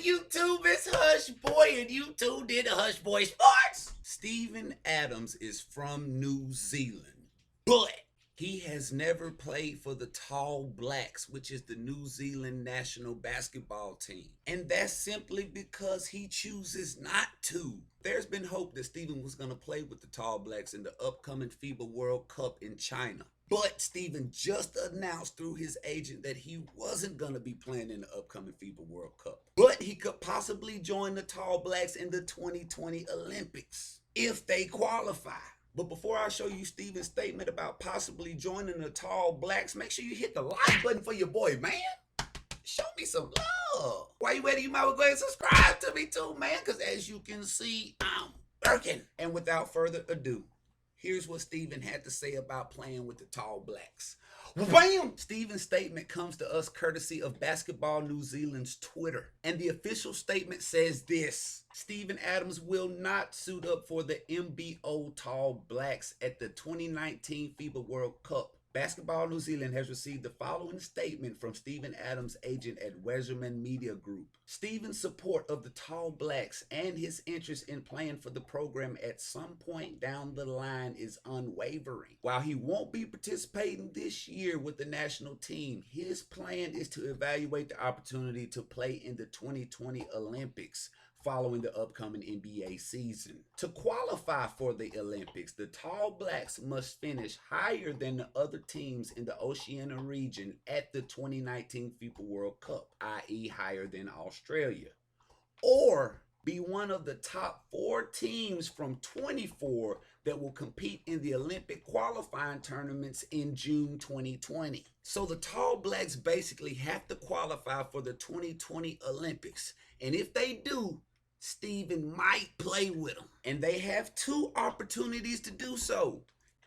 YouTube? It's Hush Boy, and you tuned in to Hush Boy Sports. Steven Adams is from New Zealand, but he has never played for the Tall Blacks, which is the New Zealand national basketball team. And that's simply because he chooses not to. There's been hope that Steven was going to play with the Tall Blacks in the upcoming FIBA World Cup in China. But Steven just announced through his agent that he wasn't going to be playing in the upcoming FIBA World Cup. But he could possibly join the Tall Blacks in the 2020 Olympics if they qualify. But before I show you Steven's statement about possibly joining the Tall Blacks, make sure you hit the like button for your boy, man. Show me some love. While you waiting, you might well go ahead and subscribe to me too, man, because as you can see, I'm working. And without further ado, here's what Steven had to say about playing with the Tall Blacks. Bam! Steven's statement comes to us courtesy of Basketball New Zealand's Twitter. And the official statement says this: Steven Adams will not suit up for the MBO Tall Blacks at the 2019 FIBA World Cup. Basketball New Zealand has received the following statement from Steven Adams' agent at Weserman Media Group. Steven's support of the Tall Blacks and his interest in playing for the program at some point down the line is unwavering. While he won't be participating this year with the national team, his plan is to evaluate the opportunity to play in the 2020 Olympics following the upcoming NBA season. To qualify for the Olympics, the Tall Blacks must finish higher than the other teams in the Oceania region at the 2019 FIBA World Cup, i.e. higher than Australia, or be one of the top 4 teams from 24 that will compete in the Olympic qualifying tournaments in June 2020. So the Tall Blacks basically have to qualify for the 2020 Olympics, and if they do, Steven might play with them. And they have 2 opportunities to do so,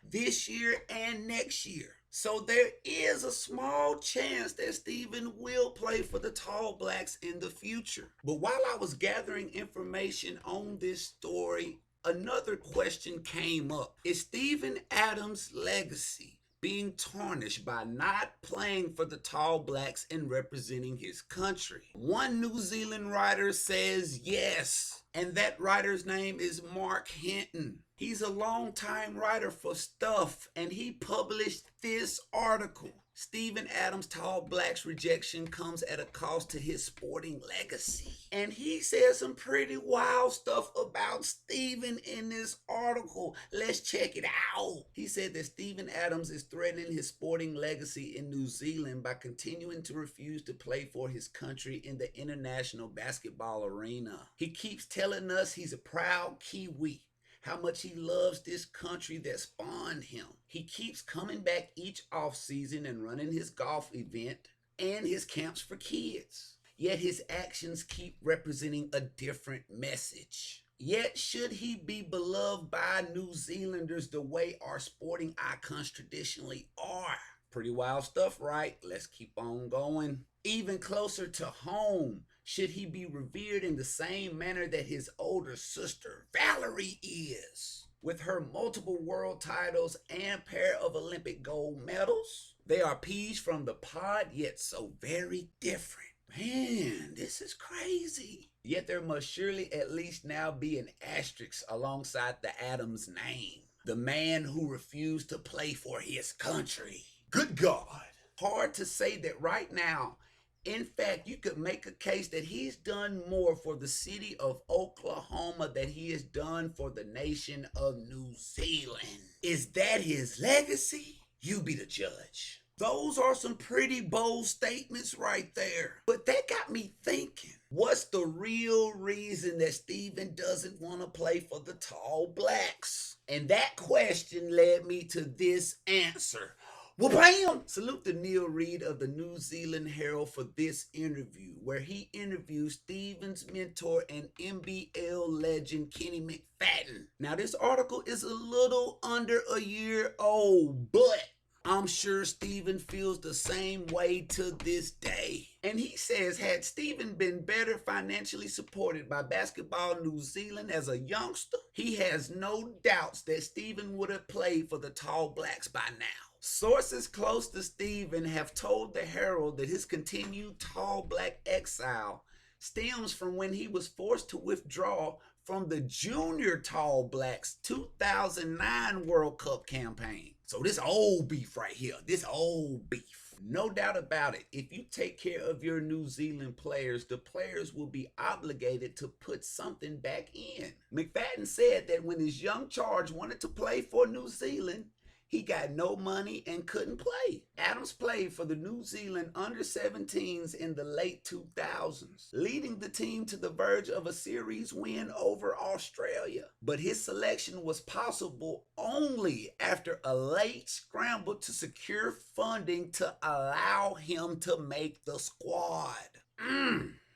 this year and next year. So there is a small chance that Steven will play for the Tall Blacks in the future. But while I was gathering information on this story, another question came up. Is Steven Adams' legacy being tarnished by not playing for the Tall Blacks and representing his country? One New Zealand writer says yes, and that writer's name is Mark Hinton. He's a longtime writer for Stuff, and he published this article. Steven Adams' Tall Blacks rejection comes at a cost to his sporting legacy. And he says some pretty wild stuff about Steven in this article. Let's check it out. He said that Steven Adams is threatening his sporting legacy in New Zealand by continuing to refuse to play for his country in the international basketball arena. He keeps telling us he's a proud Kiwi, how much he loves this country that spawned him. He keeps coming back each off-season and running his golf event and his camps for kids. Yet his actions keep representing a different message. Yet should he be beloved by New Zealanders the way our sporting icons traditionally are? Pretty wild stuff, right? Let's keep on going. Even closer to home, should he be revered in the same manner that his older sister Valerie is, with her multiple world titles and pair of Olympic gold medals? They are peas from the pod, yet so very different. Man, this is crazy. Yet there must surely at least now be an asterisk alongside the Adams name. The man who refused to play for his country. Good God. Hard to say that right now. In fact, you could make a case that he's done more for the city of Oklahoma than he has done for the nation of New Zealand. Is that his legacy? You be the judge. Those are some pretty bold statements right there. But that got me thinking, what's the real reason that Steven doesn't want to play for the Tall Blacks? And that question led me to this answer. Well, bam! Salute to Neil Reed of the New Zealand Herald for this interview, where he interviews Steven's mentor and NBL legend Kenny McFadden. Now, this article is a little under a year old, but I'm sure Steven feels the same way to this day. And he says, had Steven been better financially supported by Basketball New Zealand as a youngster, he has no doubts that Steven would have played for the Tall Blacks by now. Sources close to Steven have told the Herald that his continued Tall Black exile stems from when he was forced to withdraw from the Junior Tall Blacks 2009 World Cup campaign. So this old beef right here, this old beef. No doubt about it, if you take care of your New Zealand players, the players will be obligated to put something back in. McFadden said that when his young charge wanted to play for New Zealand, he got no money and couldn't play. Adams played for the New Zealand under-17s in the late 2000s, leading the team to the verge of a series win over Australia. But his selection was possible only after a late scramble to secure funding to allow him to make the squad.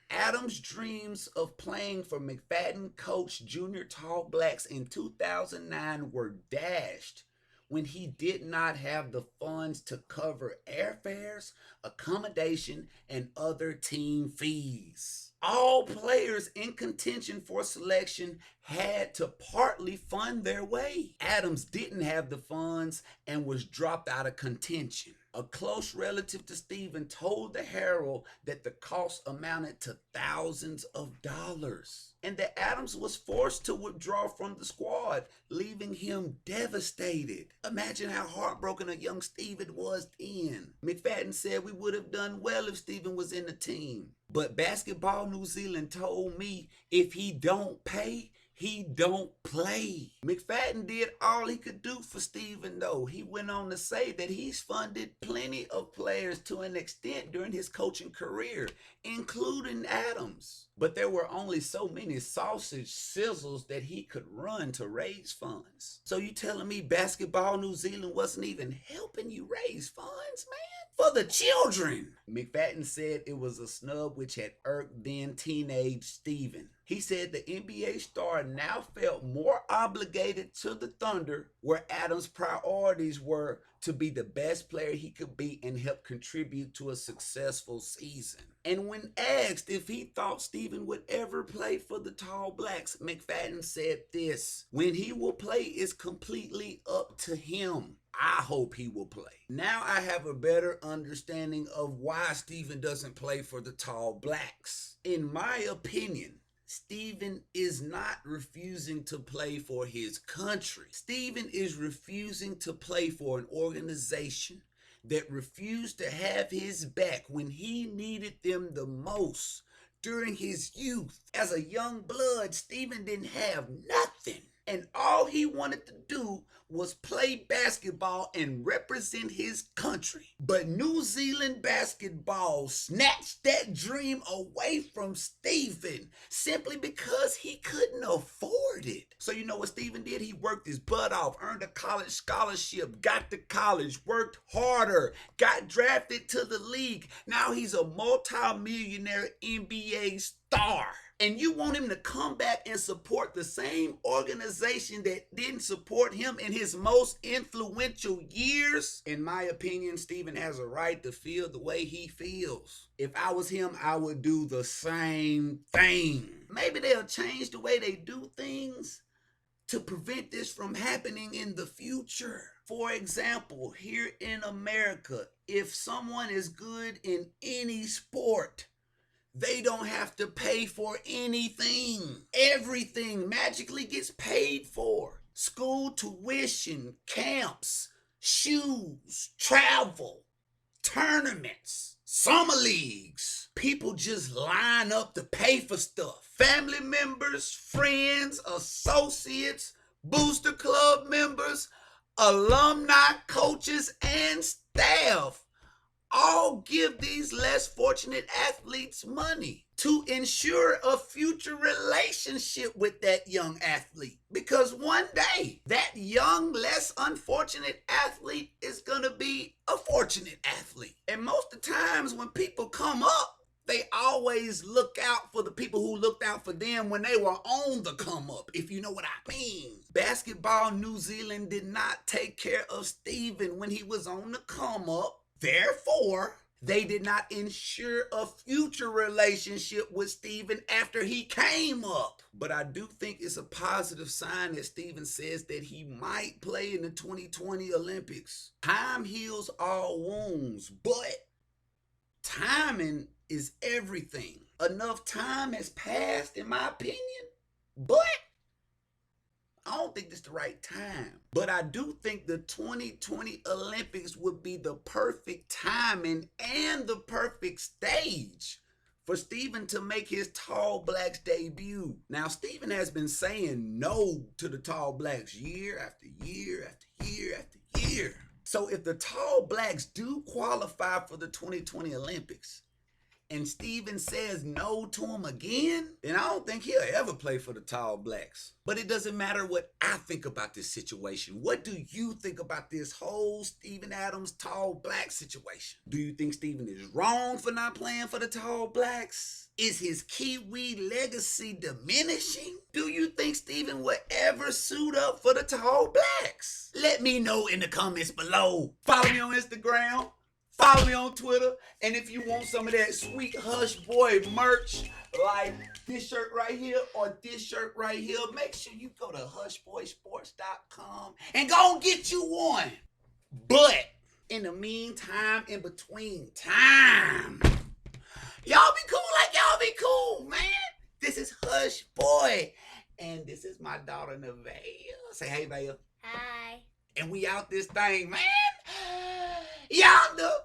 Adams' dreams of playing for McFadden-coached Junior Tall Blacks in 2009 were dashed when he did not have the funds to cover airfares, accommodation, and other team fees. All players in contention for selection had to partly fund their way. Adams didn't have the funds and was dropped out of contention. A close relative to Stephen told the Herald that the cost amounted to thousands of dollars, and that Adams was forced to withdraw from the squad, leaving him devastated. Imagine how heartbroken a young Stephen was then. McFadden said we would have done well if Stephen was in the team. But Basketball New Zealand told me if he don't pay, he don't play. McFadden did all he could do for Stephen, though. He went on to say that he's funded plenty of players to an extent during his coaching career, including Adams. But there were only so many sausage sizzles that he could run to raise funds. So you telling me Basketball New Zealand wasn't even helping you raise funds, man? For the children. McFadden said it was a snub which had irked then teenage Stephen. He said the NBA star now felt more obligated to the Thunder, where Adams' priorities were to be the best player he could be and help contribute to a successful season. And when asked if he thought Stephen would ever play for the Tall Blacks, McFadden said this: "When he will play is completely up to him. I hope he will play." Now I have a better understanding of why Stephen doesn't play for the Tall Blacks. In my opinion, Stephen is not refusing to play for his country. Stephen is refusing to play for an organization that refused to have his back when he needed them the most during his youth. As a young blood, Stephen didn't have nothing, and all he wanted to do was play basketball and represent his country. But New Zealand basketball snatched that dream away from Stephen simply because he couldn't afford it. So you know what Stephen did? He worked his butt off, earned a college scholarship, got to college, worked harder, got drafted to the league. Now he's a multi-millionaire NBA star. And you want him to come back and support the same organization that didn't support him in his most influential years? In my opinion, Stephen has a right to feel the way he feels. If I was him, I would do the same thing. Maybe they'll change the way they do things to prevent this from happening in the future. For example, here in America, if someone is good in any sport, they don't have to pay for anything. Everything magically gets paid for. School tuition, camps, shoes, travel, tournaments, summer leagues. People just line up to pay for stuff. Family members, friends, associates, booster club members, alumni, coaches, and staff all give these less fortunate athletes money to ensure a future relationship with that young athlete. Because one day, that young, less unfortunate athlete is going to be a fortunate athlete. And most of the times when people come up, they always look out for the people who looked out for them when they were on the come up, if you know what I mean. Basketball New Zealand did not take care of Stephen when he was on the come up. Therefore, they did not ensure a future relationship with Stephen after he came up. But I do think it's a positive sign that Stephen says that he might play in the 2020 Olympics. Time heals all wounds, but timing is everything. enough time has passed, in my opinion. But I don't think this is the right time. But I do think the 2020 Olympics would be the perfect timing and the perfect stage for Steven to make his Tall Blacks debut. Now, Steven has been saying no to the Tall Blacks year after year after year after year. So if the Tall Blacks do qualify for the 2020 Olympics, and Steven says no to him again, then I don't think he'll ever play for the Tall Blacks. But it doesn't matter what I think about this situation. What do you think about this whole Steven Adams Tall Black situation? Do you think Steven is wrong for not playing for the Tall Blacks? Is his Kiwi legacy diminishing? Do you think Steven will ever suit up for the Tall Blacks? Let me know in the comments below. Follow me on Instagram. Follow me on Twitter, and if you want some of that sweet Hush Boy merch, like this shirt right here or this shirt right here, make sure you go to hushboysports.com and go get you one. But in the meantime, in between time, y'all be cool like y'all be cool, man. This is Hush Boy, and this is my daughter Nevaeh. Say hey, Vail. Hi. And we out this thing, man. Y'all know.